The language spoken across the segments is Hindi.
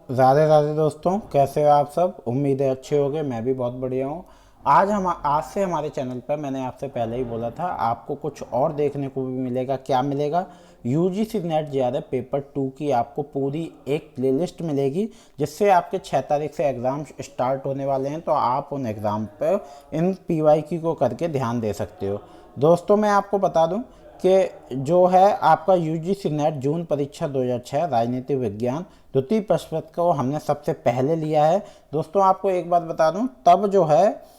राधे राधे दोस्तों, कैसे हो आप सब। उम्मीद है अच्छे होंगे। मैं भी बहुत बढ़िया हूँ। आज से हमारे चैनल पर मैंने आपसे पहले ही बोला था, आपको कुछ और देखने को भी मिलेगा। क्या मिलेगा? यूजीसी नेट जेआरएफ पेपर 2 की आपको पूरी एक प्लेलिस्ट मिलेगी, जिससे आपके 6 तारीख से एग्ज़ाम स्टार्ट होने वाले हैं। तो आप उन एग्ज़ाम पर इन पीवाईक्यू को करके ध्यान दे सकते हो। दोस्तों, मैं आपको बता दूं कि जो है आपका यूजीसी नेट जून परीक्षा 2006 राजनीति विज्ञान द्वितीय प्रश्न पत्र को हमने सबसे पहले लिया है। दोस्तों, आपको एक बात बता दूं, तब जो है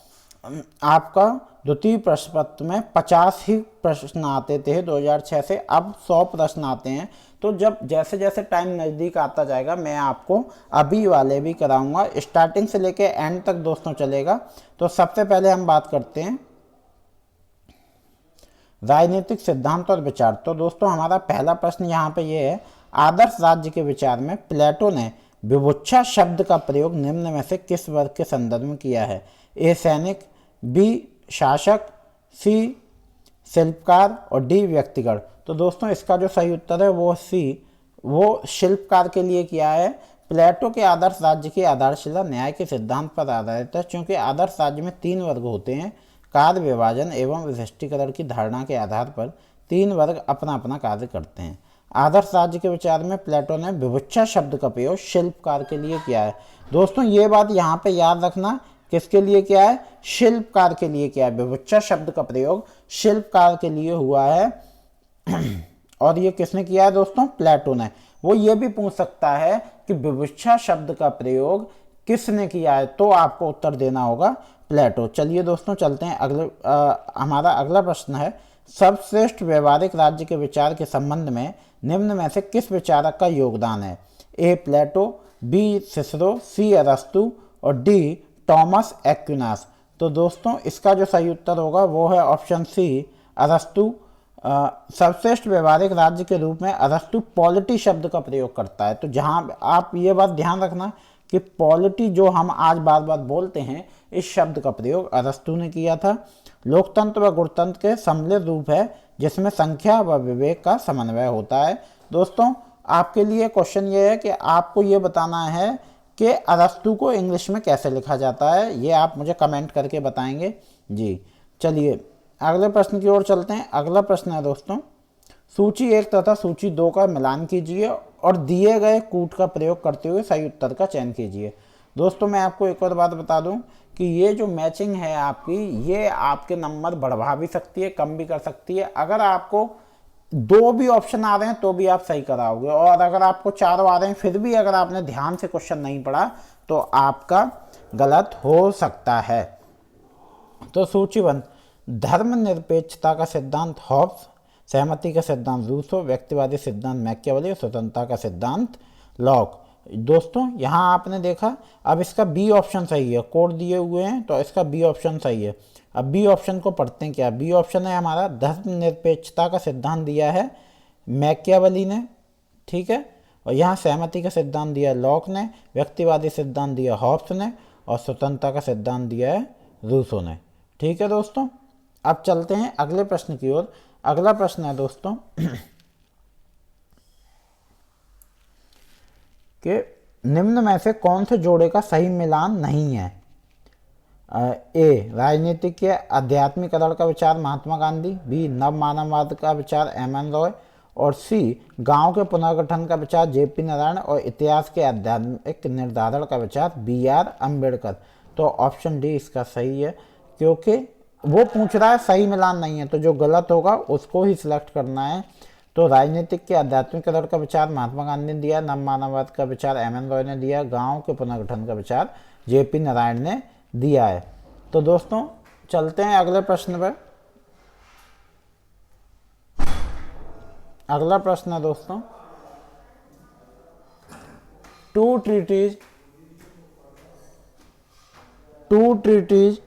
आपका द्वितीय प्रश्न पत्र में 50 ही प्रश्न आते थे 2006 से, अब 100 प्रश्न आते हैं। तो जब जैसे जैसे टाइम नज़दीक आता जाएगा, मैं आपको अभी वाले भी कराऊंगा। स्टार्टिंग से लेके एंड तक दोस्तों चलेगा। तो सबसे पहले हम बात करते हैं राजनीतिक सिद्धांत और विचार। तो दोस्तों, हमारा पहला प्रश्न यहाँ पे ये है, आदर्श राज्य के विचार में प्लेटो ने विभुच्छा शब्द का प्रयोग निम्न में से किस वर्ग के संदर्भ में किया है? ए सैनिक, बी शासक, सी शिल्पकार और डी व्यक्तिगत। तो दोस्तों, इसका जो सही उत्तर है वो सी, वो शिल्पकार के लिए किया है। प्लेटो के आदर्श राज्य की आधारशिला न्याय के सिद्धांत पर आधारित है, क्योंकि आदर्श राज्य में 3 वर्ग होते हैं। कार्य विभाजन एवं विशिष्टीकरण की धारणा के आधार पर 3 वर्ग अपना अपना कार्य करते हैं। आदर्श राज्य के विचार में प्लेटो ने विभुच्छा शब्द का प्रयोग शिल्पकार के लिए किया है। दोस्तों, ये बात यहाँ पे याद रखना, किसके लिए किया है? शिल्पकार के लिए किया है। विभुच्छा शब्द का प्रयोग शिल्पकार के लिए हुआ है। और ये किसने किया है दोस्तों? प्लेटो ने। वो ये भी पूछ सकता है कि विभुच्छा शब्द का प्रयोग किसने किया है, तो आपको उत्तर देना होगा प्लेटो। चलिए दोस्तों, चलते हैं हमारा अगला प्रश्न है, सर्वश्रेष्ठ व्यवहारिक राज्य के विचार के संबंध में निम्न में से किस विचारक का योगदान है? ए प्लेटो, बी सिसरो, सी अरस्तु और डी टॉमस एक्विनास। तो दोस्तों, इसका जो सही उत्तर होगा वो है ऑप्शन सी, अरस्तु। सर्वश्रेष्ठ व्यवहारिक राज्य के रूप में अरस्तु पॉलिटी शब्द का प्रयोग करता है। तो जहां आप ये बात ध्यान रखना कि पॉलिटी जो हम आज बार बार बोलते हैं, इस शब्द का प्रयोग अरस्तु ने किया था। लोकतंत्र व गणतंत्र के सम्मिलित रूप है, जिसमें संख्या व विवेक का समन्वय होता है। दोस्तों, आपके लिए क्वेश्चन ये है कि आपको ये बताना है कि अरस्तु को इंग्लिश में कैसे लिखा जाता है। ये आप मुझे कमेंट करके बताएंगे जी। चलिए अगले प्रश्न की ओर चलते हैं। अगला प्रश्न है दोस्तों, सूची 1 तथा सूची 2 का मिलान कीजिए और दिए गए कूट का प्रयोग करते हुए सही उत्तर का चयन कीजिए। दोस्तों, मैं आपको एक और बात बता दूं कि ये जो मैचिंग है आपकी, ये आपके नंबर बढ़वा भी सकती है, कम भी कर सकती है। अगर आपको 2 भी ऑप्शन आ रहे हैं तो भी आप सही कराओगे, और अगर आपको 4 आ रहे हैं फिर भी अगर आपने ध्यान से क्वेश्चन नहीं पढ़ा तो आपका गलत हो सकता है। तो सूचीबद्ध, धर्मनिरपेक्षता का सिद्धांत हॉब्स, सहमति का सिद्धांत रूसो, व्यक्तिवादी सिद्धांत मैकियावेली, स्वतंत्रता का सिद्धांत लॉक। दोस्तों, यहाँ आपने देखा, अब इसका बी ऑप्शन सही है। कोड दिए हुए हैं तो इसका बी ऑप्शन सही है। अब बी ऑप्शन को पढ़ते हैं। क्या बी ऑप्शन है हमारा? धर्मनिरपेक्षता का सिद्धांत दिया है मैकियावेली ने, ठीक है। और यहाँ सहमति का सिद्धांत दिया है लॉक ने, व्यक्तिवादी सिद्धांत दिया हॉब्स ने, और स्वतंत्रता का सिद्धांत दिया है रूसो ने, ठीक है दोस्तों। अब चलते हैं अगले प्रश्न की ओर। अगला प्रश्न है दोस्तों कि निम्न में से कौन से जोड़े का सही मिलान नहीं है? ए राजनीतिक के आध्यात्मिकरण का विचार महात्मा गांधी, बी नव मानववाद का विचार एम एन रॉय, और सी गांव के पुनर्गठन का विचार जेपी नारायण, और इतिहास के आध्यात्मिक निर्धारण का विचार बी आर अम्बेडकर। तो ऑप्शन डी इसका सही है, क्योंकि वो पूछ रहा है सही मिलान नहीं है, तो जो गलत होगा उसको ही सिलेक्ट करना है। तो राजनीतिक के आध्यात्मिकरण का विचार महात्मा गांधी ने दिया, नव मानववाद का विचार एम एन रॉय ने दिया, गांव के पुनर्गठन का विचार जेपी नारायण ने दिया है। तो दोस्तों, चलते हैं अगले प्रश्न पर। अगला प्रश्न है दोस्तों, two treatises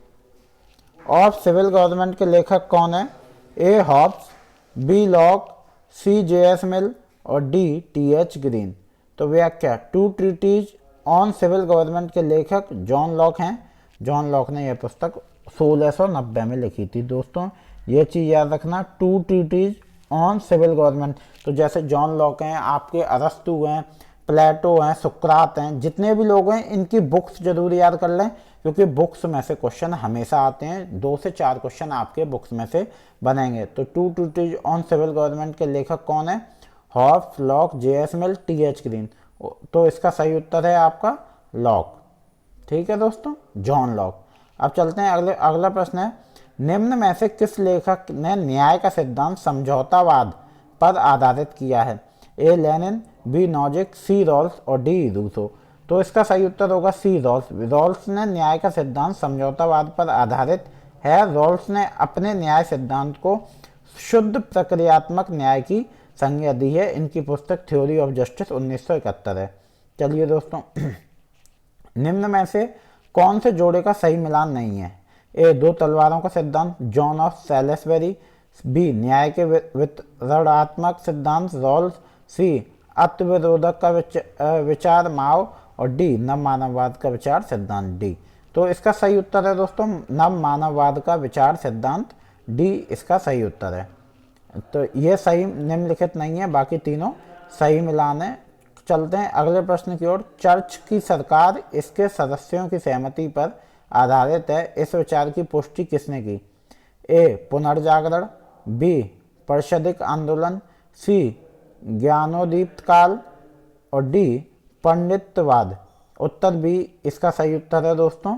of civil government के लेखक कौन है? A Hobbes, B Locke, C J S Mill और डी टी एच ग्रीन। तो व्याख्या, two treatises on civil government के लेखक जॉन लॉक हैं। जॉन लॉक ने यह पुस्तक 1690 में लिखी थी। दोस्तों, ये चीज़ याद रखना, two treatises on civil government. तो जैसे जॉन लॉक हैं, आपके अरस्तु हैं, प्लेटो हैं, सुकरात हैं, जितने भी लोग हैं इनकी बुक्स जरूर याद कर लें, क्योंकि बुक्स में से क्वेश्चन हमेशा आते हैं। 2 से 4 क्वेश्चन आपके बुक्स में से बनेंगे। तो two treatises on civil government के लेखक कौन है? Hobbes, Locke, J.S. Mill, T.H. Green. तो इसका सही उत्तर है आपका लॉक। ठीक है दोस्तों, जॉन लॉक। अब चलते हैं अगला प्रश्न है, निम्न में से किस लेखक ने न्याय का सिद्धांत समझौतावाद पर आधारित किया है? A Lenin, B Nozick, C Rawls और डी रूसो। तो इसका सही उत्तर होगा सी रॉल्स। रॉल्स ने न्याय का सिद्धांत समझौतावाद पर आधारित है। रॉल्स ने अपने न्याय सिद्धांत को शुद्ध प्रक्रियात्मक न्याय की संज्ञा दी है। इनकी पुस्तक थ्योरी ऑफ जस्टिस 1971 है। चलिए दोस्तों, निम्न में से कौन से जोड़े का सही मिलान नहीं है? ए 2 तलवारों का सिद्धांत, जॉन ऑफ सैलिसबरी, बी न्याय के वितरणात्मक सिद्धांत, रॉल्स, सी अत्विरोधक का विचार, माओ, और डी नव मानववाद का विचार सिद्धांत, डी। तो इसका सही उत्तर है दोस्तों नव मानववाद का विचार सिद्धांत, डी इसका सही उत्तर है। तो ये सही निम्नलिखित नहीं है, बाकी तीनों सही मिलान है। चलते हैं अगले प्रश्न की ओर। चर्च की सरकार इसके सदस्यों की सहमति पर आधारित है। इस विचार की पुष्टि किसने की? ए पुनर्जागरण, बी पारसिक आंदोलन, सी ज्ञानोदीप्त काल और डी पंडितवाद। उत्तर बी इसका सही उत्तर है दोस्तों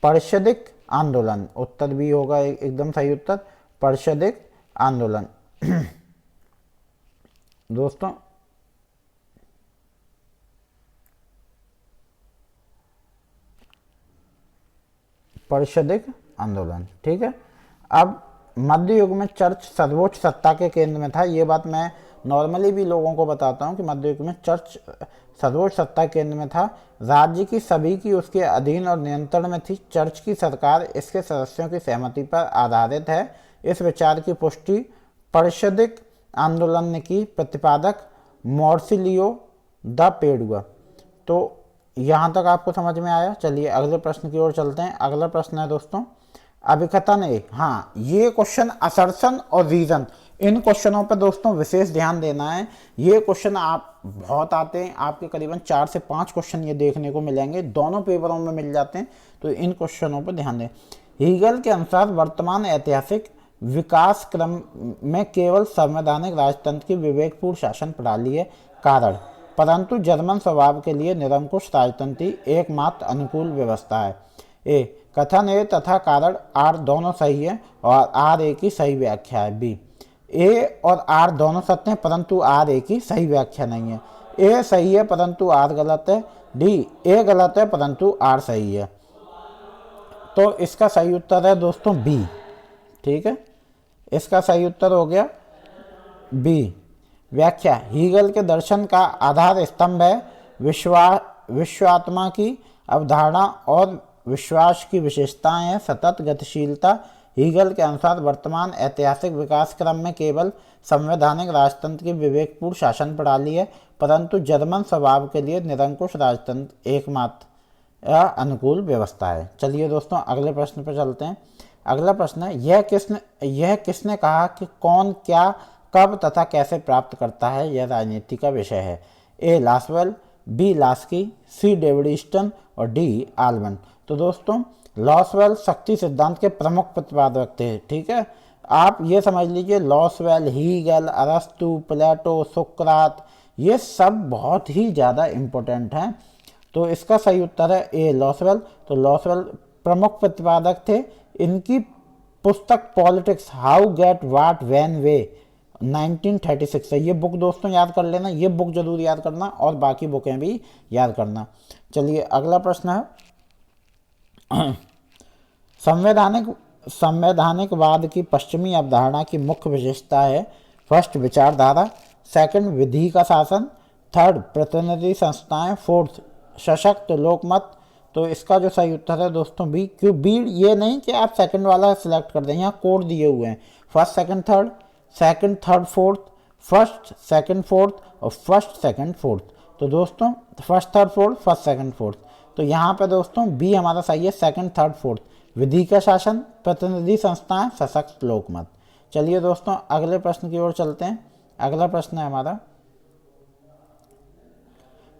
पारसिक आंदोलन। उत्तर बी होगा एकदम सही उत्तर, पारसिक आंदोलन। दोस्तों पारसिक आंदोलन, ठीक है। अब मध्य युग में चर्च सर्वोच्च सत्ता के केंद्र में था। ये बात मैं नॉर्मली भी लोगों को बताता हूँ कि मध्य युग में चर्च सर्वोच्च सत्ता केंद्र में था। राज्य की सभी की उसके अधीन और नियंत्रण में थी। चर्च की सरकार इसके सदस्यों की सहमति पर आधारित है। इस विचार की पुष्टि पारसिक आंदोलन ने की। प्रतिपादक मॉर्सिलियो द पेडुआ। तो यहाँ तक आपको समझ में आया। चलिए अगले प्रश्न की ओर चलते हैं। अगला प्रश्न है दोस्तों अभिकथन ए। हाँ, ये क्वेश्चन असर्शन और रीजन, इन क्वेश्चनों पर दोस्तों विशेष ध्यान देना है। ये क्वेश्चन आप बहुत आते हैं, आपके करीबन 4 से 5 क्वेश्चन ये देखने को मिलेंगे, दोनों पेपरों में मिल जाते हैं। तो इन क्वेश्चनों पर ध्यान दें। हीगल के अनुसार वर्तमान ऐतिहासिक विकास क्रम में केवल संवैधानिक राजतंत्र की विवेकपूर्ण शासन प्रणाली है कारण, परंतु जर्मन स्वभाव के लिए निरंकुश राजतंत्र ही एकमात्र अनुकूल व्यवस्था है। ए कथन ए तथा कारण आर दोनों सही है और आर ए की सही व्याख्या है। बी ए और आर दोनों सत्य हैं परंतु आर ए की सही व्याख्या नहीं है। ए सही है परंतु आर गलत है। डी ए गलत है परंतु आर सही है। तो इसका सही उत्तर है दोस्तों बी। ठीक है, इसका सही उत्तर हो गया बी। व्याख्या, हीगल के दर्शन का आधार स्तंभ है विश्वात्मा की अवधारणा और विश्वास की विशेषताएं हैं सतत गतिशीलता। हीगल के अनुसार वर्तमान ऐतिहासिक विकास क्रम में केवल संवैधानिक राजतंत्र की विवेकपूर्ण शासन प्रणाली है परंतु जर्मन स्वभाव के लिए निरंकुश राजतंत्र एकमात्र अनुकूल व्यवस्था है। चलिए दोस्तों अगले प्रश्न पर चलते हैं। अगला प्रश्न है यह किसने कहा कि कौन क्या कब तथा कैसे प्राप्त करता है? यह राजनीति का विषय है। ए Lasswell, B Laski, C David Easton और डी आल्बन। तो दोस्तों लॉसवेल शक्ति सिद्धांत के प्रमुख प्रतिपादक थे। ठीक है, आप ये समझ लीजिए लॉसवेल, हीगल, अरस्तु, प्लेटो, सुकरात, ये सब बहुत ही ज़्यादा इम्पोर्टेंट हैं। तो इसका सही उत्तर है ए लॉसवेल। तो लॉसवेल प्रमुख प्रतिपादक थे। इनकी पुस्तक politics how get what when way 1936 है। ये बुक दोस्तों याद कर लेना, ये बुक जरूर याद करना और बाकी बुकें भी याद करना। चलिए अगला प्रश्न है संवैधानिकवाद की पश्चिमी अवधारणा की मुख्य विशेषता है फर्स्ट विचारधारा, सेकंड विधि का शासन, थर्ड प्रतिनिधि संस्थाएं, फोर्थ सशक्त लोकमत। तो इसका जो सही उत्तर है दोस्तों बी। क्यों बी? ये नहीं कि आप सेकंड वाला सिलेक्ट कर दें, यहाँ कोड दिए हुए हैं first second third, second third fourth, first second fourth और फर्स्ट सेकंड फोर्थ। तो दोस्तों first third fourth, first second fourth. तो यहाँ पे दोस्तों बी हमारा सही है, सेकंड थर्ड फोर्थ। विधि का शासन, प्रतिनिधि संस्थाएं, सशक्त लोकमत। चलिए दोस्तों अगले प्रश्न की ओर चलते हैं। अगला प्रश्न है हमारा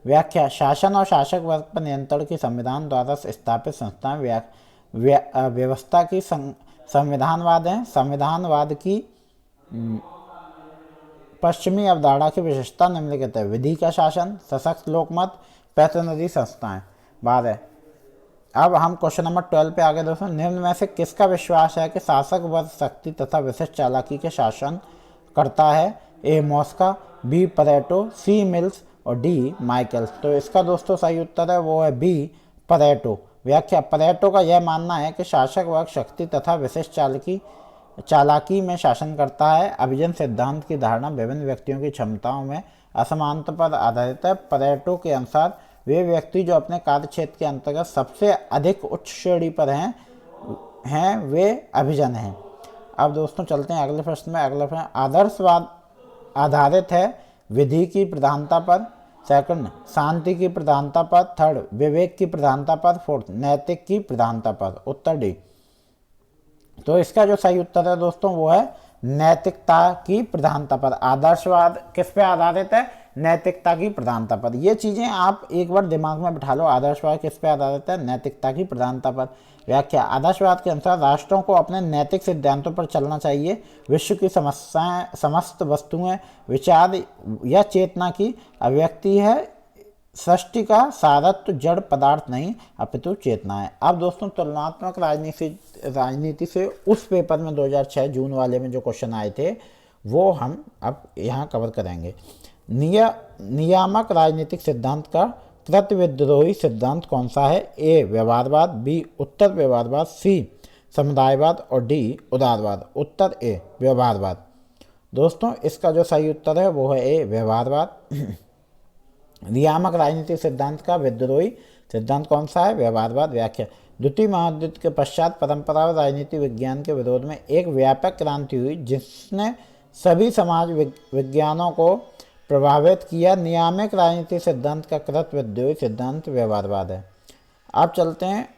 व्याख्या शासन और शासक वर्ग पर नियंत्रण की संविधान द्वारा स्थापित संस्थाएं व्यवस्था की संविधानवाद है। संविधानवाद की पश्चिमी अवधारणा की विशेषता निम्नलिखित है। विधि का शासन, सशक्त लोकमत, प्रतिनिधि संस्थाएं। 12। अब हम क्वेश्चन नंबर 12 पे आगे दोस्तों। निम्न में से किसका विश्वास है कि शासक वर्ग शक्ति तथा विशिष्ट चालाकी के शासन करता है? ए मॉस्का, बी परेटो, सी मिल्स और डी माइकल्स। तो इसका दोस्तों सही उत्तर है वो है बी परेटो। व्याख्या परेटो का यह मानना है कि शासक वर्ग शक्ति तथा विशिष्ट चालाकी में शासन करता है। अभिजन सिद्धांत की धारणा विभिन्न व्यक्तियों की क्षमताओं में असमानता पर आधारित है। परेटो के अनुसार वे व्यक्ति जो अपने कार्य क्षेत्र के अंतर्गत सबसे अधिक उच्च श्रेणी पर हैं वे अभिजन हैं। अब दोस्तों चलते हैं अगले प्रश्न में। अगला प्रश्न आदर्शवाद आधारित है विधि की प्रधानता पर, सेकंड शांति की प्रधानता पर, थर्ड विवेक की प्रधानता पर, फोर्थ नैतिक की प्रधानता पर। उत्तर डी। तो इसका जो सही उत्तर है दोस्तों वो है नैतिकता की प्रधानता पर। आदर्शवाद किस पे आधारित है? नैतिकता की प्रधानता पर। ये चीजें आप एक बार दिमाग में बिठा लो। आदर्शवाद किस पे आधारित है? नैतिकता की प्रधानता पर। व्याख्या आदर्शवाद के अनुसार राष्ट्रों को अपने नैतिक सिद्धांतों पर चलना चाहिए। विश्व की समस्याएं समस्त वस्तुएं विचार या चेतना की अभिव्यक्ति है। सृष्टि का सारत्व जड़ पदार्थ नहीं अपितु चेतना है। अब दोस्तों तुलनात्मक राजनीति से उस पेपर में 2006 जून वाले में जो क्वेश्चन आए थे वो हम अब यहाँ कवर करेंगे। नियामक राजनीतिक सिद्धांत का प्रतिविद्रोही सिद्धांत कौन सा है? ए व्यवहारवाद, बी उत्तर व्यवहारवाद, सी समुदायवाद और डी उदारवाद। उत्तर ए व्यवहारवाद। दोस्तों इसका जो सही उत्तर है वो है ए व्यवहारवाद। नियामक राजनीतिक सिद्धांत का विद्रोही सिद्धांत कौन सा है? व्यवहारवाद। व्याख्या द्वितीय महायुद्ध के पश्चात परंपरागत राजनीति विज्ञान के विरोध में एक व्यापक क्रांति हुई जिसने सभी समाज विज्ञानों को प्रभावित किया। नियामक राजनीति सिद्धांत का कृतविद्रोही सिद्धांत व्यवहारवाद है। अब चलते हैं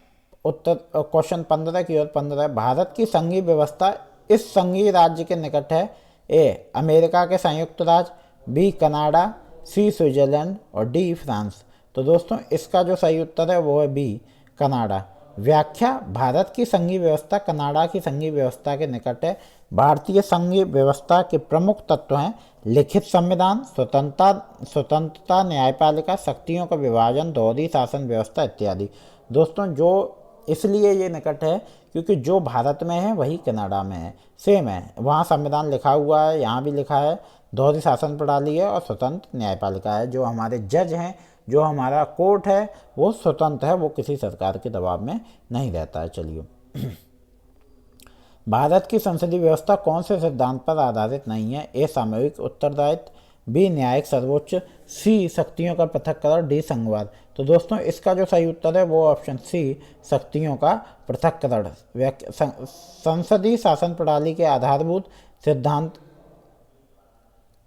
उत्तर क्वेश्चन 15 की ओर। 15 भारत की संघीय व्यवस्था इस संघीय राज्य के निकट है। ए अमेरिका के संयुक्त राज्य, बी कनाडा, सी स्विट्जरलैंड और डी फ्रांस। तो दोस्तों इसका जो सही उत्तर है वो है बी कनाडा। व्याख्या भारत की संघीय व्यवस्था कनाडा की संघीय व्यवस्था के निकट है। भारतीय संघीय व्यवस्था के प्रमुख तत्व हैं लिखित संविधान, स्वतंत्रता, न्यायपालिका, शक्तियों का विभाजन, दोहरी शासन व्यवस्था इत्यादि। दोस्तों जो इसलिए ये निकट है क्योंकि जो भारत में है वही कनाडा में है, सेम है। वहाँ संविधान लिखा हुआ है, यहाँ भी लिखा है, दोहरी शासन प्रणाली है और स्वतंत्र न्यायपालिका है। जो हमारे जज हैं, जो हमारा कोर्ट है वो स्वतंत्र है, वो किसी सरकार के दबाव में नहीं रहता है। चलिए भारत की संसदीय व्यवस्था कौन से सिद्धांत पर आधारित नहीं है? ए सामूहिक उत्तरदायित्व, बी न्यायिक सर्वोच्च, सी शक्तियों का पृथक्करण, डी संघवाद। तो दोस्तों इसका जो सही उत्तर है वो ऑप्शन सी शक्तियों का पृथक्करण। संसदीय शासन प्रणाली के आधारभूत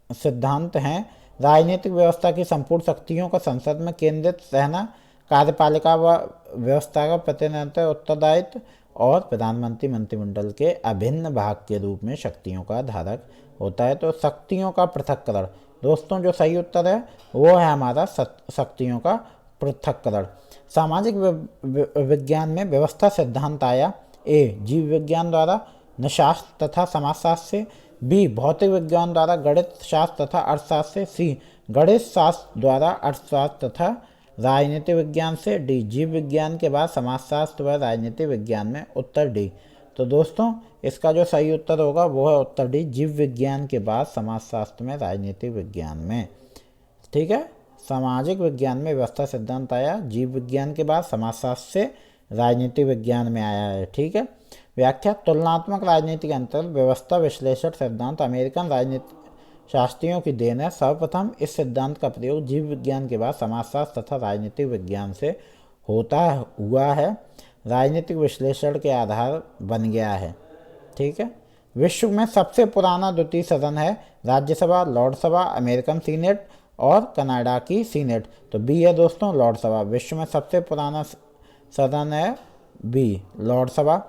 सिद्धांत हैं राजनीतिक व्यवस्था की संपूर्ण शक्तियों का संसद में केंद्रित रहना, कार्यपालिका व व्यवस्था का प्रतिनिधित्व, उत्तरदायित्व और प्रधानमंत्री मंत्रिमंडल के अभिन्न भाग के रूप में शक्तियों का धारक होता है। तो शक्तियों का पृथक्करण दोस्तों जो सही उत्तर है वो है हमारा शक्तियों का पृथक्करण। सामाजिक विज्ञान में व्यवस्था सिद्धांत आया। ए जीव विज्ञान द्वारा निशास्त्र तथा समाजशास्त्र से, बी भौतिक विज्ञान द्वारा गणित शास्त्र तथा अर्थशास्त्र से, सी गणित शास्त्र द्वारा अर्थशास्त्र तथा राजनीति विज्ञान से, डी जीव विज्ञान के बाद समाजशास्त्र व राजनीति विज्ञान में। उत्तर डी। तो दोस्तों इसका जो सही उत्तर होगा वो है उत्तर डी जीव विज्ञान के बाद समाजशास्त्र में, राजनीति विज्ञान में। ठीक है, सामाजिक विज्ञान में व्यवस्था सिद्धांत आया, जीव विज्ञान के बाद समाजशास्त्र से राजनीति विज्ञान में आया है। ठीक है। व्याख्या तुलनात्मक राजनीति के अंतर्गत व्यवस्था विश्लेषण सिद्धांत अमेरिकन राजनीति शास्त्रियों की देन है। सर्वप्रथम इस सिद्धांत का प्रयोग जीव विज्ञान के बाद समाजशास्त्र तथा राजनीतिक विज्ञान से होता हुआ है, राजनीतिक विश्लेषण के आधार बन गया है। ठीक है। विश्व में सबसे पुराना द्वितीय सदन है राज्यसभा, लॉर्डसभा, अमेरिकन सीनेट और कनाडा की सीनेट। तो बी है दोस्तों लॉर्डसभा। विश्व में सबसे पुराना सदन है बी लॉर्डसभा।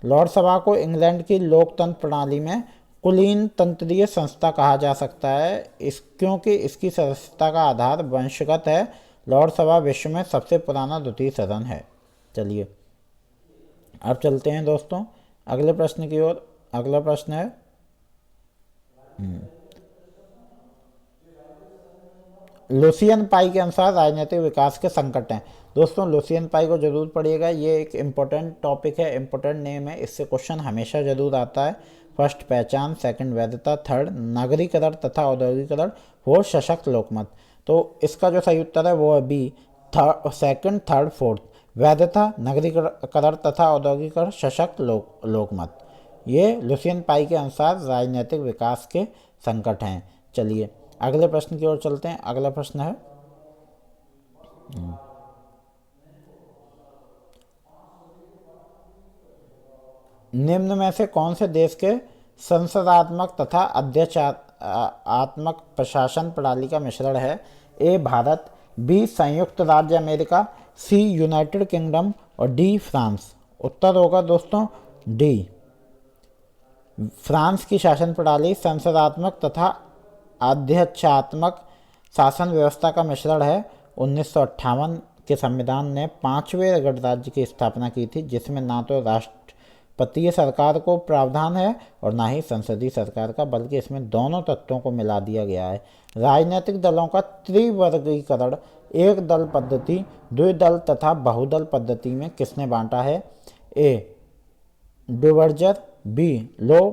लॉर्डसभा को इंग्लैंड की लोकतंत्र प्रणाली में कुलीन तंत्रीय संस्था कहा जा सकता है क्योंकि इसकी सदस्यता का आधार वंशगत है लोकसभा विश्व में सबसे पुराना द्वितीय सदन है। चलिए अब चलते हैं दोस्तों अगले प्रश्न की ओर। अगला प्रश्न है लुसियन पाई के अनुसार राजनीतिक विकास के संकट हैं। दोस्तों लुसियन पाई को जरूर पढ़िएगा, ये एक इम्पोर्टेंट टॉपिक है, इम्पोर्टेंट नेम है, इससे क्वेश्चन हमेशा जरूर आता है। फर्स्ट पहचान, सेकंड वैधता, थर्ड नागरिकरण तथा औद्योगिकरण, फोर्थ सशक्त लोकमत। तो इसका जो सही उत्तर है वो है बी, सेकंड थर्ड फोर्थ, वैधता, नागरिकरण तथा औद्योगिकरण, सशक्त लोकमत। ये लुसियन पाई के अनुसार राजनीतिक विकास के संकट हैं। चलिए अगले प्रश्न की ओर चलते हैं। अगला प्रश्न है निम्न में से कौन से देश के संसदात्मक तथा अध्यक्षात्मक प्रशासन प्रणाली का मिश्रण है? ए भारत, बी संयुक्त राज्य अमेरिका, सी यूनाइटेड किंगडम और डी फ्रांस। उत्तर होगा दोस्तों डी, फ्रांस की शासन प्रणाली संसदात्मक तथा अध्यक्षात्मक शासन व्यवस्था का मिश्रण है। 1958 के संविधान ने 5वें गणराज्य की स्थापना की थी, जिसमें ना तो राष्ट्रपतीय सरकार को प्रावधान है और ना ही संसदीय सरकार का, बल्कि इसमें दोनों तत्वों को मिला दिया गया है। राजनीतिक दलों का त्रिवर्गीकरण एक दल पद्धति, द्विदल तथा बहुदल पद्धति में किसने बांटा है? ए डुवर्जर, बी लो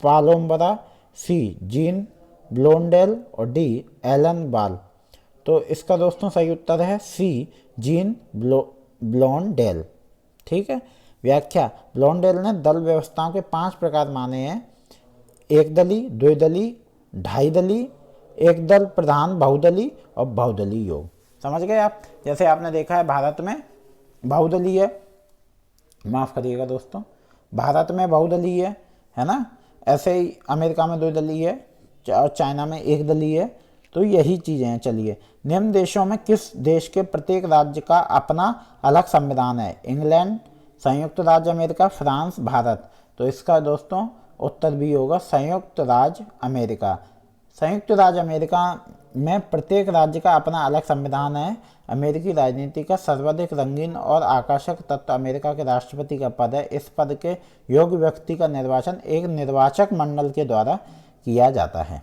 पालोम्बरा, सी जीन ब्लोंडेल और डी एलन बाल। तो इसका दोस्तों सही उत्तर है सी जीन ब्लोंडेल। ठीक है। व्याख्या, ब्लोंडेल ने दल व्यवस्थाओं के 5 प्रकार माने हैं: एक दली, द्विदली, ढाई दली, एक दल प्रधान बहुदली और बहुदलीय योग। समझ गए आप? जैसे आपने देखा है भारत में बहुदलीय है, माफ करिएगा दोस्तों, भारत में बहुदलीय है ना, ऐसे ही अमेरिका में द्विदलीय है और चाइना में एक दलीय है। तो यही चीज़ें हैं। चलिए, निम्न देशों में किस देश के प्रत्येक राज्य का अपना अलग संविधान है? इंग्लैंड, संयुक्त राज्य अमेरिका, फ्रांस, भारत। तो इसका दोस्तों उत्तर भी होगा संयुक्त राज्य अमेरिका। संयुक्त राज्य अमेरिका में प्रत्येक राज्य का अपना अलग संविधान है। अमेरिकी राजनीति का सर्वाधिक रंगीन और आकर्षक तत्व अमेरिका के राष्ट्रपति का पद है। इस पद के योग्य व्यक्ति का निर्वाचन एक निर्वाचक मंडल के द्वारा किया जाता है।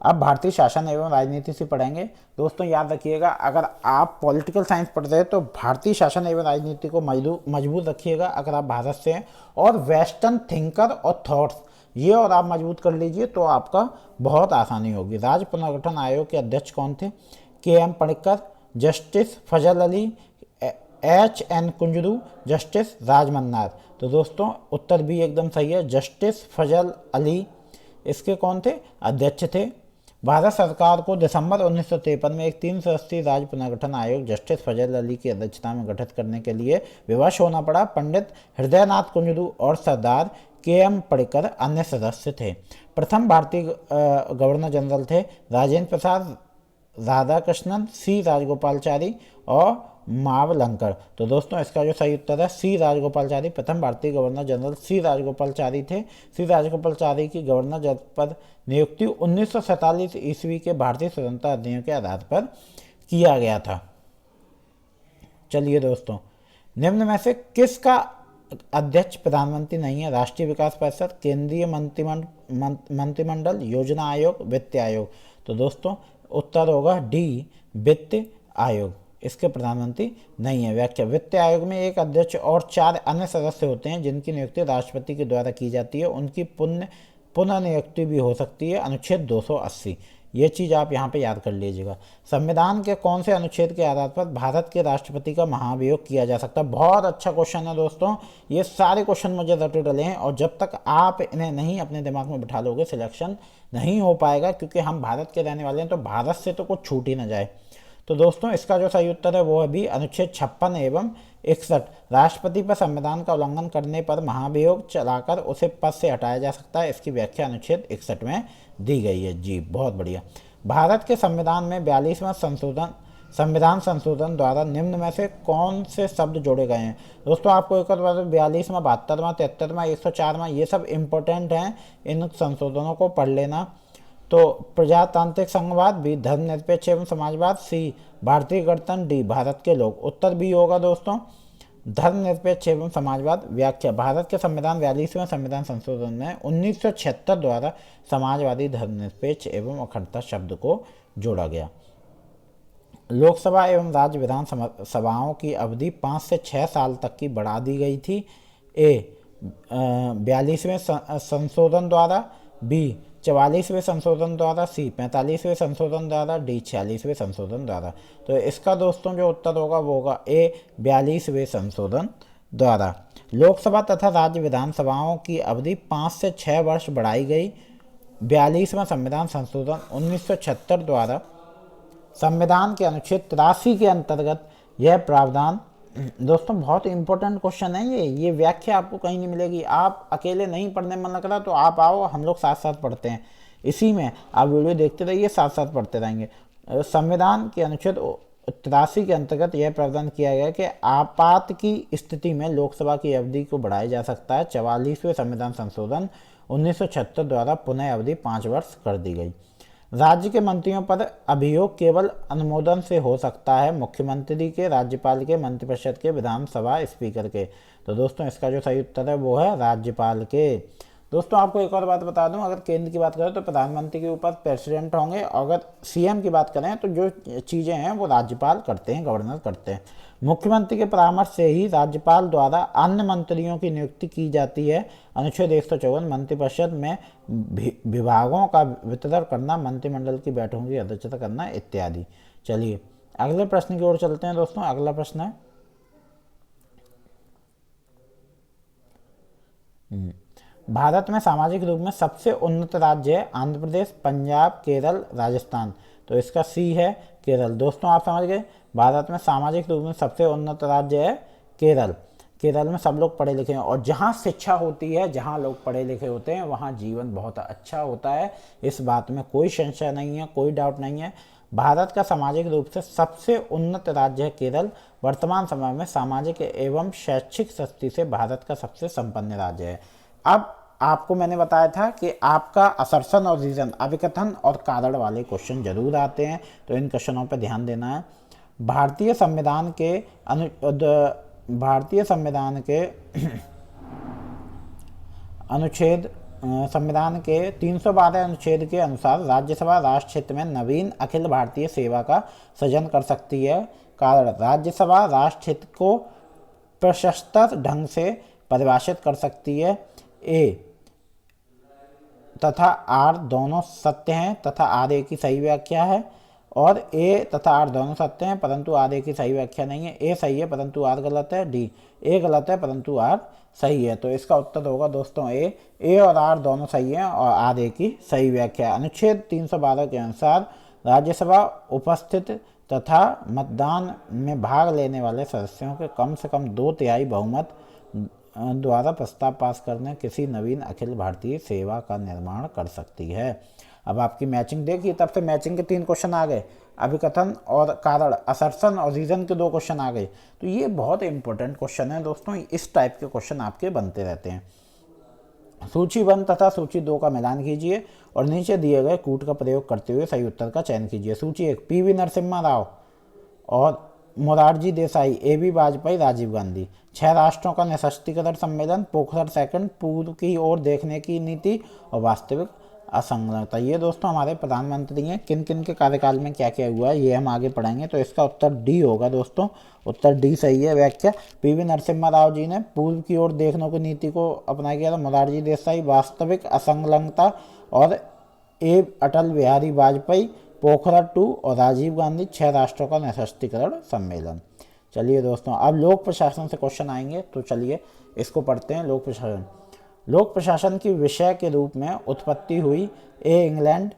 अब भारतीय शासन एवं राजनीति से पढ़ेंगे। दोस्तों याद रखिएगा, अगर आप पॉलिटिकल साइंस पढ़ रहे हैं तो भारतीय शासन एवं राजनीति को मजबूत रखिएगा अगर आप भारत से हैं, और वेस्टर्न थिंकर और थॉट्स ये और आप मजबूत कर लीजिए तो आपका बहुत आसानी होगी। राज्य पुनर्गठन आयोग के अध्यक्ष कौन थे? के.एम. पणिक्कर, जस्टिस फजल अली, H.N. कुंजरू, जस्टिस राजमन्नार। तो दोस्तों उत्तर भी एकदम सही है, जस्टिस फजल अली इसके कौन थे? अध्यक्ष थे। भारत सरकार को दिसंबर 1953 में एक 3 सदस्यीय राज्य पुनर्गठन आयोग जस्टिस फजल अली की अध्यक्षता में गठित करने के लिए विवश होना पड़ा। पंडित हृदयनाथ कुंजरू और सरदार के.एम. पणिक्कर अन्य सदस्य थे। प्रथम भारतीय गवर्नर जनरल थे राजेंद्र प्रसाद, राधाकृष्णन, सी राजगोपालचारी और मावलंकर। तो दोस्तों इसका जो सही उत्तर है सी राजगोपालचारी। प्रथम भारतीय गवर्नर जनरल सी राजगोपालचारी थे। सी राजगोपालचारी की गवर्नर जब पर नियुक्ति 1947 ईस्वी के भारतीय स्वतंत्रता अधिनियम के आधार पर किया गया था। चलिए दोस्तों, निम्न में से किसका अध्यक्ष प्रधानमंत्री नहीं है? राष्ट्रीय विकास परिषद, केंद्रीय मंत्रिमंडल, योजना आयोग, वित्त आयोग। तो दोस्तों उत्तर होगा डी वित्त आयोग, इसके प्रधानमंत्री नहीं है। व्याख्या, वित्त आयोग में एक अध्यक्ष और 4 अन्य सदस्य होते हैं जिनकी नियुक्ति राष्ट्रपति के द्वारा की जाती है। उनकी पुनः नियुक्ति भी हो सकती है। अनुच्छेद 280, ये चीज़ आप यहाँ पे याद कर लीजिएगा। संविधान के कौन से अनुच्छेद के आधार पर भारत के राष्ट्रपति का महाभियोग किया जा सकता है? बहुत अच्छा क्वेश्चन है दोस्तों, ये सारे क्वेश्चन मुझे रटे डले हैं और जब तक आप इन्हें नहीं अपने दिमाग में बिठा लोगे सिलेक्शन नहीं हो पाएगा, क्योंकि हम भारत के रहने वाले हैं तो भारत से तो कुछ छूट ही ना जाए। तो दोस्तों इसका जो सही उत्तर है वो है भी अनुच्छेद 56 एवं 61। राष्ट्रपति पर संविधान का उल्लंघन करने पर महाभियोग चलाकर उसे पद से हटाया जा सकता है। इसकी व्याख्या अनुच्छेद 61 में दी गई है। जी बहुत बढ़िया। भारत के संविधान में 42वां संविधान संशोधन द्वारा निम्न में से कौन से शब्द जोड़े गए हैं? दोस्तों आपको एक और बात, 42वां, 72वां, 73वां, 104वां ये सब इम्पोर्टेंट हैं, इन संशोधनों को पढ़ लेना। तो प्रजातांत्रिक संघवाद, बी धर्मनिरपेक्ष एवं समाजवाद, सी भारतीय गणतंत्र, डी भारत के लोग। उत्तर बी होगा दोस्तों धर्मनिरपेक्ष एवं समाजवाद। व्याख्या, भारत के संविधान 42वें संविधान संशोधन में 1976 द्वारा समाजवादी, धर्मनिरपेक्ष एवं अखंडता शब्द को जोड़ा गया। लोकसभा एवं राज्य विधान सभाओं की अवधि 5 से 6 साल तक की बढ़ा दी गई थी। ए 42वें संशोधन द्वारा, बी 44वें संशोधन द्वारा, सी 45वें संशोधन द्वारा, डी 46वें संशोधन द्वारा। तो इसका दोस्तों जो उत्तर होगा वो होगा ए 42वें संशोधन द्वारा। लोकसभा तथा राज्य विधानसभाओं की अवधि 5 से 6 वर्ष बढ़ाई गई। 42वां संविधान संशोधन 1976 द्वारा संविधान के अनुच्छेद 83 के अंतर्गत यह प्रावधान, दोस्तों बहुत इंपॉर्टेंट क्वेश्चन है ये व्याख्या आपको कहीं नहीं मिलेगी। आप अकेले नहीं पढ़ने मन लग रहा तो आप आओ, हम लोग साथ साथ पढ़ते हैं, इसी में आप वीडियो देखते रहिए, साथ साथ पढ़ते रहेंगे। संविधान के अनुच्छेद 83 के अंतर्गत यह प्रावधान किया गया कि आपात की स्थिति में लोकसभा की अवधि को बढ़ाया जा सकता है। 44वें संविधान संशोधन 1976 द्वारा पुनः अवधि 5 वर्ष कर दी गई। राज्य के मंत्रियों पर अभियोग केवल अनुमोदन से हो सकता है, मुख्यमंत्री के, राज्यपाल के, मंत्रिपरिषद के, विधानसभा स्पीकर के। तो दोस्तों इसका जो सही उत्तर है वो है राज्यपाल के। दोस्तों आपको एक और बात बता दूं, अगर केंद्र की बात करें तो प्रधानमंत्री के ऊपर प्रेसिडेंट होंगे, अगर सीएम की बात करें तो जो चीज़ें हैं वो राज्यपाल करते हैं, गवर्नर करते हैं। मुख्यमंत्री के परामर्श से ही राज्यपाल द्वारा अन्य मंत्रियों की नियुक्ति की जाती है। अनुच्छेद 154 मंत्रिपरिषद में विभागों का वितरण करना, मंत्रिमंडल की बैठकों की अध्यक्षता करना इत्यादि। चलिए अगले प्रश्न की ओर चलते हैं दोस्तों। अगला प्रश्न है भारत में सामाजिक रूप में सबसे उन्नत राज्य है आंध्र प्रदेश, पंजाब, केरल, राजस्थान। तो इसका सी है केरल। दोस्तों आप समझ गए, भारत में सामाजिक रूप में सबसे उन्नत राज्य है केरल। केरल में सब लोग पढ़े लिखे हैं और जहाँ शिक्षा होती है, जहाँ लोग पढ़े लिखे होते हैं, वहाँ जीवन बहुत अच्छा होता है। इस बात में कोई संशय नहीं है, कोई डाउट नहीं है। भारत का सामाजिक रूप से सबसे उन्नत राज्य है केरल। वर्तमान समय में सामाजिक एवं शैक्षिक दृष्टि से भारत का सबसे संपन्न राज्य है। अब आपको मैंने बताया था कि आपका असर्शन और रीजन, अभिकथन और कारण वाले क्वेश्चन जरूर आते हैं, तो इन क्वेश्चनों पर ध्यान देना है। भारतीय संविधान के 312 अनुच्छेद के अनुसार राज्यसभा राष्ट्र हित में नवीन अखिल भारतीय सेवा का सृजन कर सकती है। कारण, राज्यसभा राष्ट्र हित को प्रशस्त ढंग से परिभाषित कर सकती है। ए तथा आर दोनों सत्य हैं तथा आर ए की सही व्याख्या है, और ए तथा आर दोनों सत्य हैं परंतु आर ए की सही व्याख्या नहीं है। ए सही है परंतु आर गलत है। डी ए गलत है परंतु आर सही है। तो इसका उत्तर होगा दोस्तों ए और आर दोनों सही हैं और आर ए की सही व्याख्या। अनुच्छेद 312 के अनुसार राज्यसभा उपस्थित तथा मतदान में भाग लेने वाले सदस्यों के कम से कम 2/3 बहुमत द्वारा प्रस्ताव पास करने किसी नवीन अखिल भारतीय सेवा का निर्माण कर सकती है। अब आपकी मैचिंग देखिए, तब से मैचिंग के 3 क्वेश्चन आ गए, अभिकथन और कारण, असर्शन और रीजन के 2 क्वेश्चन आ गए। तो ये बहुत इंपॉर्टेंट क्वेश्चन है दोस्तों, इस टाइप के क्वेश्चन आपके बनते रहते हैं। सूची 1 तथा सूची 2 का मिलान कीजिए और नीचे दिए गए कूट का प्रयोग करते हुए सही उत्तर का चयन कीजिए। सूची 1 पी.वी. नरसिम्हा राव और मोरारजी देसाई, ए.बी. वाजपेयी, राजीव गांधी। 6 राष्ट्रों का निःशस्त्रीकरण सम्मेलन, पोखरण सेकंड, पूर्व की ओर देखने की नीति और वास्तविक असंगतता। ये दोस्तों हमारे प्रधानमंत्री हैं, किन किन के कार्यकाल में क्या क्या हुआ है ये हम आगे पढ़ेंगे। तो इसका उत्तर डी होगा दोस्तों, उत्तर डी सही है व्याख्या। पी.वी. नरसिम्हा राव जी ने पूर्व की ओर देखने की नीति को अपनाया गया था। मोरारजी देसाई वास्तविक असंलग्नता, और ए अटल बिहारी वाजपेयी पोखरण 2, और राजीव गांधी 6 राष्ट्रों का निःशस्त्रीकरण सम्मेलन। चलिए दोस्तों अब लोक प्रशासन से क्वेश्चन आएंगे, तो चलिए इसको पढ़ते हैं। लोक प्रशासन की विषय के रूप में उत्पत्ति हुई। ए इंग्लैंड,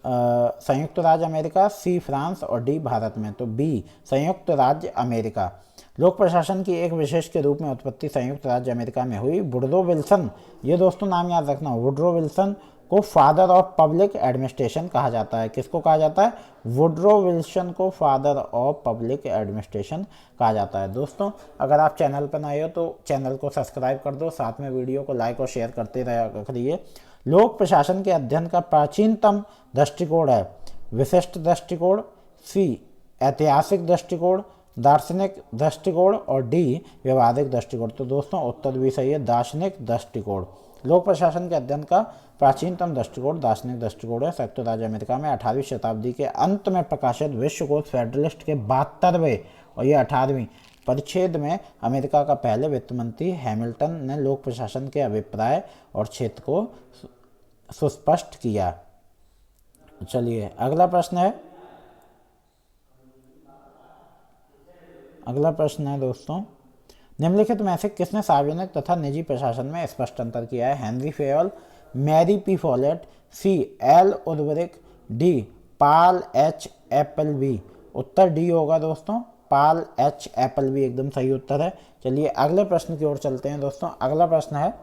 संयुक्त राज्य अमेरिका, सी फ्रांस और डी भारत में। तो बी संयुक्त राज्य अमेरिका। लोक प्रशासन की एक विशेष के रूप में उत्पत्ति संयुक्त राज्य अमेरिका में हुई। वुडरो विल्सन, ये दोस्तों नाम याद रखना, वुडरो विल्सन को फादर ऑफ पब्लिक एडमिनिस्ट्रेशन कहा जाता है। किसको कहा जाता है? वुडरो विल्सन को फादर ऑफ पब्लिक एडमिनिस्ट्रेशन कहा जाता है। दोस्तों अगर आप चैनल पर नए हो तो चैनल को सब्सक्राइब कर दो, साथ में वीडियो को लाइक और शेयर करते रहिए। लोक प्रशासन के अध्ययन का प्राचीनतम दृष्टिकोण है विशिष्ट दृष्टिकोण, सी ऐतिहासिक दृष्टिकोण, दार्शनिक दृष्टिकोण और डी व्यवहारिक दृष्टिकोण। तो दोस्तों उत्तर भी सही है, दार्शनिक दृष्टिकोण। लोक प्रशासन के अध्ययन का प्राचीनतम दृष्टिकोण दार्शनिक दृष्टिकोण है। संयुक्त राज्य अमेरिका में 18वीं शताब्दी के अंत में प्रकाशित विश्वकोश फेडरलिस्ट के 72वें और ये 18वीं परिच्छेद में अमेरिका का पहले वित्त मंत्री हैमिल्टन ने लोक प्रशासन के अभिप्राय और क्षेत्र को सुस्पष्ट किया। चलिए अगला प्रश्न है दोस्तों, निम्नलिखित में से किसने सार्वजनिक तथा निजी प्रशासन में स्पष्ट अंतर किया है? Henri Fayol, Mary P Follett, C L Urwick, D Paul H Appleby. उत्तर डी होगा दोस्तों, पाल एच एप्पलबी एकदम सही उत्तर है। चलिए अगले प्रश्न की ओर चलते हैं दोस्तों। अगला प्रश्न है,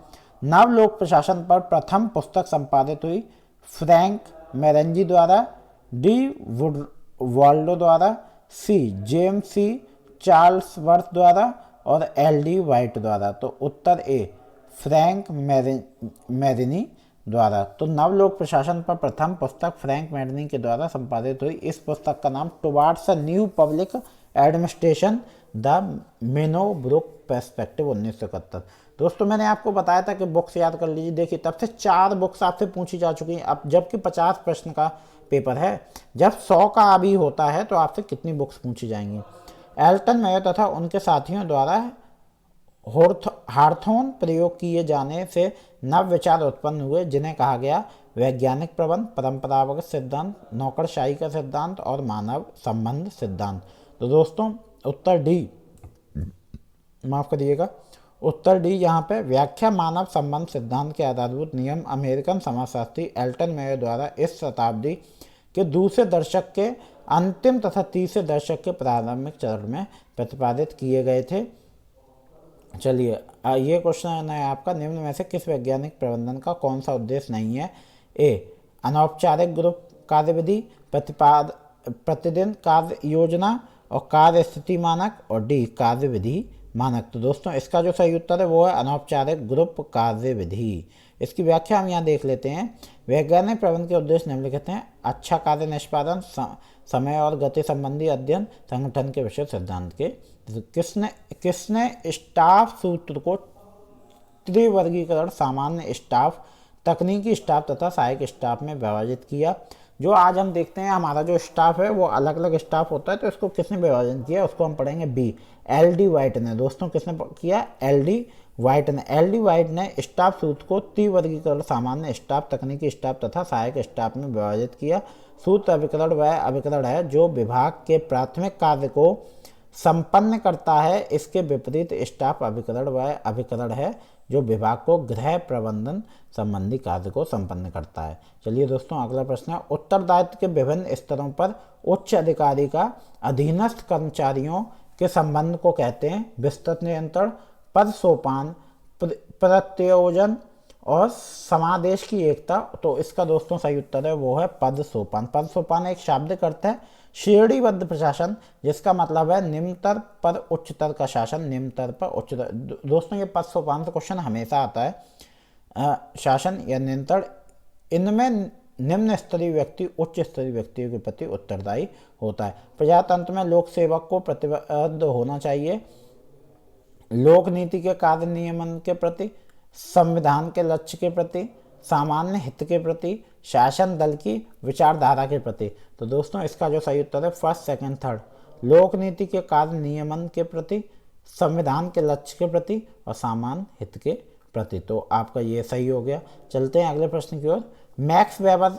नव लोक प्रशासन पर प्रथम पुस्तक संपादित हुई फ्रैंक मेरेंजी द्वारा, डी वुड-वाल्डो द्वारा, सी जेम्स सी चार्ल्सवर्थ द्वारा और एल डी वाइट द्वारा। तो उत्तर ए फ्रैंक मेरिनी द्वारा। तो नवलोक प्रशासन पर प्रथम पुस्तक फ्रैंक मेरिनी के द्वारा संपादित हुई। इस पुस्तक का नाम towards a new public administration the Minnowbrook perspective 1971। दोस्तों मैंने आपको बताया था कि बुक्स याद कर लीजिए। देखिए तब से 4 बुक्स आपसे पूछी जा चुकी हैं। अब जबकि 50 प्रश्न का पेपर है, जब 100 का अभी होता है तो आपसे कितनी बुक्स पूछी जाएंगी? एल्टन मेयो तथा उनके साथियों द्वारा हार्थोन प्रयोग किए जाने से नव विचार उत्पन्न हुए जिन्हें कहा गया वैज्ञानिक प्रबंध, परंपरागत सिद्धांत, नौकरशाही का सिद्धांत और मानव संबंध सिद्धांत। तो दोस्तों उत्तर डी, माफ करिएगा, उत्तर डी यहाँ पे व्याख्या मानव संबंध सिद्धांत के आधारभूत नियम अमेरिकन समाजशास्त्री एल्टन मेयो द्वारा इस शताब्दी के दूसरे दशक के अंतिम तथा तीसरे दशक के प्रारंभिक चरण में प्रतिपादित किए गए थे। चलिए ये क्वेश्चन है आपका, निम्न में से किस वैज्ञानिक प्रबंधन का कौन सा उद्देश्य नहीं है? ए अनौपचारिक ग्रुप कार्यविधि, प्रतिदिन कार्य योजना और कार्य स्थिति मानक, और डी कार्यविधि मानक। तो दोस्तों इसका जो सही उत्तर है वो है अनौपचारिक ग्रुप कार्यविधि। इसकी व्याख्या हम यहाँ देख लेते हैं। वैज्ञानिक प्रबंधन के उद्देश्य निम्नलिखित हैं: अच्छा कार्य निष्पादन, समय और गति संबंधी अध्ययन, संगठन के विषय सिद्धांत के। किसने स्टाफ सूत्र को त्रिवर्गीकरण, सामान्य स्टाफ, तकनीकी स्टाफ तथा सहायक स्टाफ में विभाजित किया? जो आज हम देखते हैं हमारा जो स्टाफ है वो अलग अलग स्टाफ होता है, तो इसको किसने विभाजन किया उसको हम पढ़ेंगे बी, एल डी वाइट ने। दोस्तों किसने किया? एल डी वाइट ने। एल डी वाइट ने स्टाफ सूत्र को त्रिवर्गीकरण, सामान्य स्टाफ, तकनीकी स्टाफ तथा सहायक स्टाफ में विभाजित किया। सूत्र अभिकरण वह अभिकरण है जो विभाग के प्राथमिक कार्य को संपन्न करता है। इसके विपरीत स्टाफ अभिकरण वह अभिकरण है जो विभाग को गृह प्रबंधन संबंधी कार्य को संपन्न करता है। चलिए दोस्तों अगला प्रश्न है, उत्तरदायित्व के विभिन्न स्तरों पर उच्च अधिकारी का अधीनस्थ कर्मचारियों के संबंध को कहते हैं विस्तृत नियंत्रण, पद सोपान, प्रत्योजन और समादेश की एकता। तो इसका दोस्तों सही उत्तर है वो है पद सोपान। पद सोपान एक शाब्दिक अर्थ है श्रेणीबद्ध प्रशासन, जिसका मतलब है निम्नतर पर उच्चतर का शासन, निम्नतर पर उच्चतर। दोस्तों ये पद सोपान से क्वेश्चन हमेशा आता है। शासन या नियंत्रण, इनमें निम्न स्तरीय व्यक्ति उच्च स्तरीय व्यक्तियों के प्रति उत्तरदायी होता है। प्रजातंत्र में लोक सेवक को प्रतिबद्ध होना चाहिए लोक नीति के कार्य नियमन के प्रति, संविधान के लक्ष्य के प्रति, सामान्य हित के प्रति, शासन दल की विचारधारा के प्रति। तो दोस्तों इसका जो सही उत्तर है फर्स्ट, सेकंड, थर्ड, लोक नीति के कार्य नियमन के प्रति, संविधान के लक्ष्य के प्रति और सामान्य हित के प्रति। तो आपका ये सही हो गया। चलते हैं अगले प्रश्न की ओर। मैक्स वेबर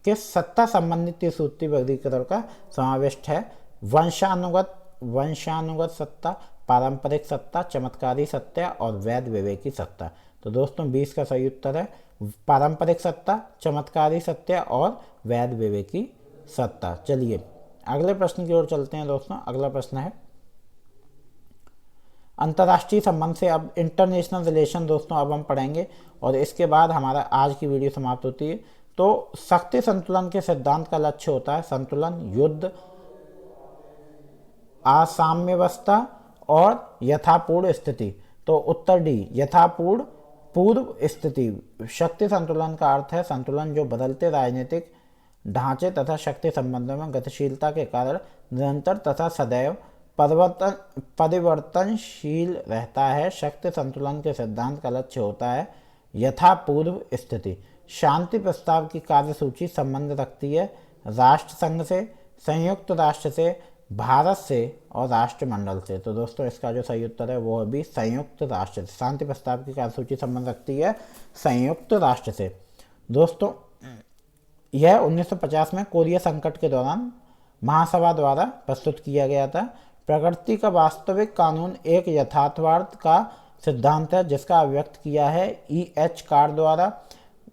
के सत्ता संबंधी त्रिसूत्री वर्गीकरण का समाविष्ट है वंशानुगत सत्ता, पारंपरिक सत्ता, चमत्कारी सत्ता और वैध विवेकी सत्ता। तो दोस्तों 20 का सही उत्तर है पारंपरिक सत्ता, चमत्कारी सत्ता और वैध विवेकी सत्ता। चलिए अगले प्रश्न की ओर चलते हैं दोस्तों। अगला प्रश्न है अंतर्राष्ट्रीय संबंध से, अब इंटरनेशनल रिलेशन दोस्तों अब हम पढ़ेंगे और इसके बाद हमारा आज की वीडियो समाप्त होती है। तो शक्ति संतुलन के सिद्धांत का लक्ष्य होता है संतुलन, युद्ध, असाम्यावस्था और यथापूर्ण स्थिति। तो उत्तर डी, यथापूर्ण पूर्व स्थिति। शक्ति संतुलन का अर्थ है संतुलन जो बदलते राजनीतिक ढांचे तथा शक्ति संबंधों में गतिशीलता के कारण निरंतर तथा सदैव परिवर्तनशील रहता है। शक्ति संतुलन के सिद्धांत का लक्ष्य होता है यथापूर्व स्थिति। शांति प्रस्ताव की कार्यसूची संबंध रखती है राष्ट्र संघ से, संयुक्त राष्ट्र से, भारत से और राष्ट्रमंडल से। तो दोस्तों इसका जो सही उत्तर है वो अभी संयुक्त राष्ट्र से। शांति प्रस्ताव की कार्यसूची संबंध रखती है संयुक्त राष्ट्र से। दोस्तों यह 1950 में कोरिया संकट के दौरान महासभा द्वारा प्रस्तुत किया गया था। प्रकृति का वास्तविक कानून एक यथार्थवाद का सिद्धांत है जिसका अभिव्यक्त किया है E.H. कार्ड द्वारा,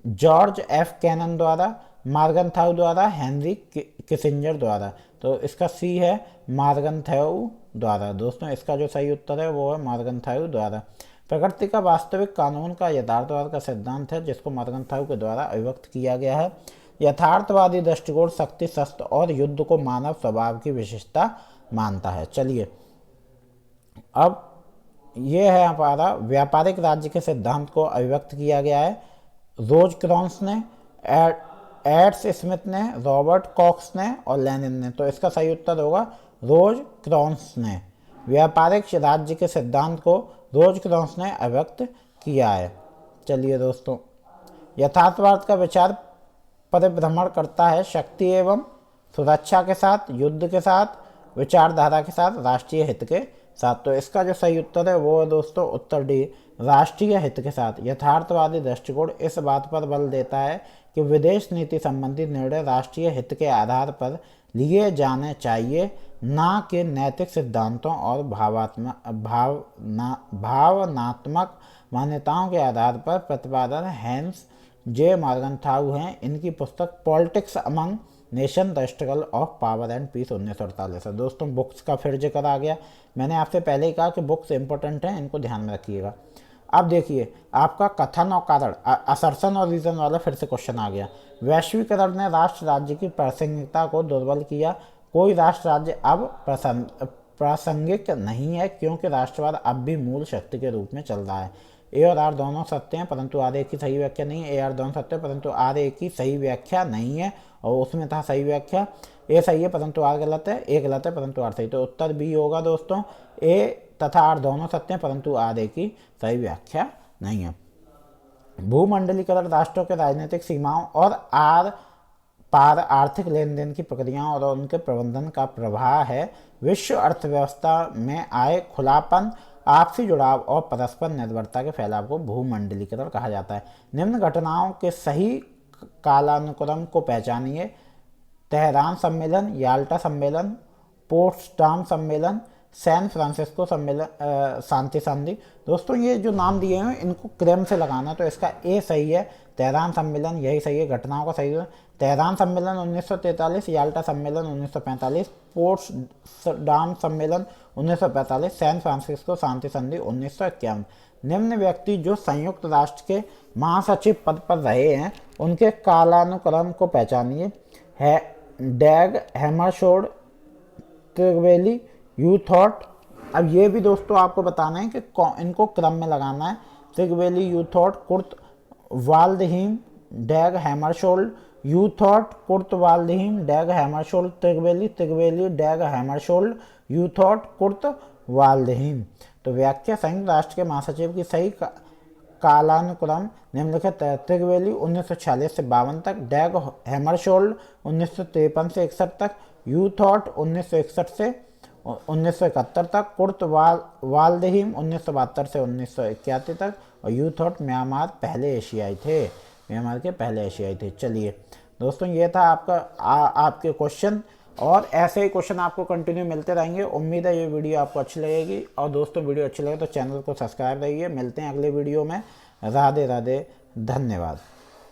जॉर्ज F. कैनन द्वारा, मार्गनथाउ द्वारा, हेनरी किसिंजर द्वारा। तो इसका सी है मार्गनथाउ द्वारा। दोस्तों इसका जो सही उत्तर है वो है मार्गनथाउ द्वारा। प्रकृति का वास्तविक कानून का यथार्थवाद का सिद्धांत है जिसको मार्गनथाउ के द्वारा अभिव्यक्त किया गया है। यथार्थवादी दृष्टिकोण शक्ति, शस्त्र और युद्ध को मानव स्वभाव की विशेषता मानता है। चलिए अब ये है हमारा व्यापारिक राज्य के सिद्धांत को अभिव्यक्त किया गया है रोज क्रॉन्स ने, एड्स स्मिथ ने, रॉबर्ट कॉक्स ने और लेनिन ने। तो इसका सही उत्तर होगा रोज क्रॉन्स ने। व्यापारिक राज्य के सिद्धांत को रोज क्रॉन्स ने अभिव्यक्त किया है। चलिए दोस्तों यथार्थवाद का विचार परिभ्रमण करता है शक्ति एवं सुरक्षा के साथ, युद्ध के साथ, विचारधारा के साथ, राष्ट्रीय हित के साथ। तो इसका जो सही उत्तर है वो है दोस्तों उत्तर डी राष्ट्रीय हित के साथ। यथार्थवादी दृष्टिकोण इस बात पर बल देता है कि विदेश नीति संबंधी निर्णय राष्ट्रीय हित के आधार पर लिए जाने चाहिए, न कि नैतिक सिद्धांतों और भावनात्मक मान्यताओं के आधार पर। प्रतिपादन हैंस जे मार्गनथाउ हैं। इनकी पुस्तक politics among nation the struggle of power and peace 1948 है। दोस्तों बुक्स का फिर जिक्र आ गया। मैंने आपसे पहले ही कहा कि बुक्स इंपॉर्टेंट हैं, इनको ध्यान में रखिएगा। अब देखिए आपका कथन और कारण, असर्शन और रीजन वाला फिर से क्वेश्चन आ गया। वैश्वीकरण ने राष्ट्र राज्य की प्रासंगिकता को दुर्बल किया। कोई राष्ट्र राज्य अब प्रासंगिक नहीं है क्योंकि राष्ट्रवाद अब भी मूल शक्ति के रूप में चल रहा है। ए और आर दोनों सत्य हैं परंतु आर एक की सही व्याख्या नहीं है। ए आर दोनों सत्य परंतु आर एक की सही व्याख्या नहीं है और उसमें था सही व्याख्या। ए सही है परंतु आर गलत है, ए गलत है परंतु आर सही। तो उत्तर बी होगा दोस्तों। ए तथा आर दोनों सत्य हैं परंतु आर एक की सही व्याख्या नहीं है। भूमंडलीकरण राष्ट्रों के राजनीतिक सीमाओं और आर पार आर्थिक लेन देन की प्रक्रियाओं और उनके प्रबंधन का प्रभाव है। विश्व अर्थव्यवस्था में आए खुलापन, आपसी जुड़ाव और परस्पर निर्भरता के फैलाव को भूमंडलीकरण कहा जाता है। निम्न घटनाओं के सही कालानुक्रम को पहचानिए। तेहरान सम्मेलन, याल्टा सम्मेलन, पोट्सडाम सम्मेलन, सैन फ्रांसिस्को सम्मेलन, शांति संधि। दोस्तों ये जो नाम दिए हैं इनको क्रम से लगाना। तो इसका ए सही है, तेहरान सम्मेलन यही सही है, घटनाओं का सही है। तेहरान सम्मेलन 1943, याल्टा सम्मेलन 1945, पोट्सडाम सम्मेलन 1945, सैन फ्रांसिस्को शांति संधि 1951। निम्न व्यक्ति जो संयुक्त राष्ट्र के महासचिव पद पर रहे हैं उनके कालानुक्रम को पहचानिए। है डैग हैमरशोल्ड, त्रिवेली, यूथॉट। अब ये भी दोस्तों आपको बताना है कि इनको क्रम में लगाना है। त्रिवेली, यूथॉट, कुर्त वाल्डहीम, डैग हैमरशोल्ड, यूथॉट, कुर्त वाल्डहीम, डैग हैमरशोल्ड, त्रिवेली, त्रिवेली, डैग हैमरशोल्ड, यूथॉट, कुर्त वाल्डहीम। तो व्याख्या संयुक्त राष्ट्र के महासचिव की सही कालानुक्रम निम्नलिखित है। त्रिवेली 1946 से 52 तक, डैग हैमरशोल्ड 1953 से 61 तक, यूथॉट 1961 से 1971 तक, कुर्त वाल्डहीम 1972 से 1981 तक और यूथॉट म्यांमार पहले एशियाई थे, म्यांमार के पहले एशियाई थे। चलिए दोस्तों ये था आपका आपके क्वेश्चन और ऐसे ही क्वेश्चन आपको कंटिन्यू मिलते रहेंगे। उम्मीद है ये वीडियो आपको अच्छी लगेगी और दोस्तों वीडियो अच्छी लगे तो चैनल को सब्सक्राइब रहिए। मिलते हैं अगले वीडियो में। राधे राधे, धन्यवाद।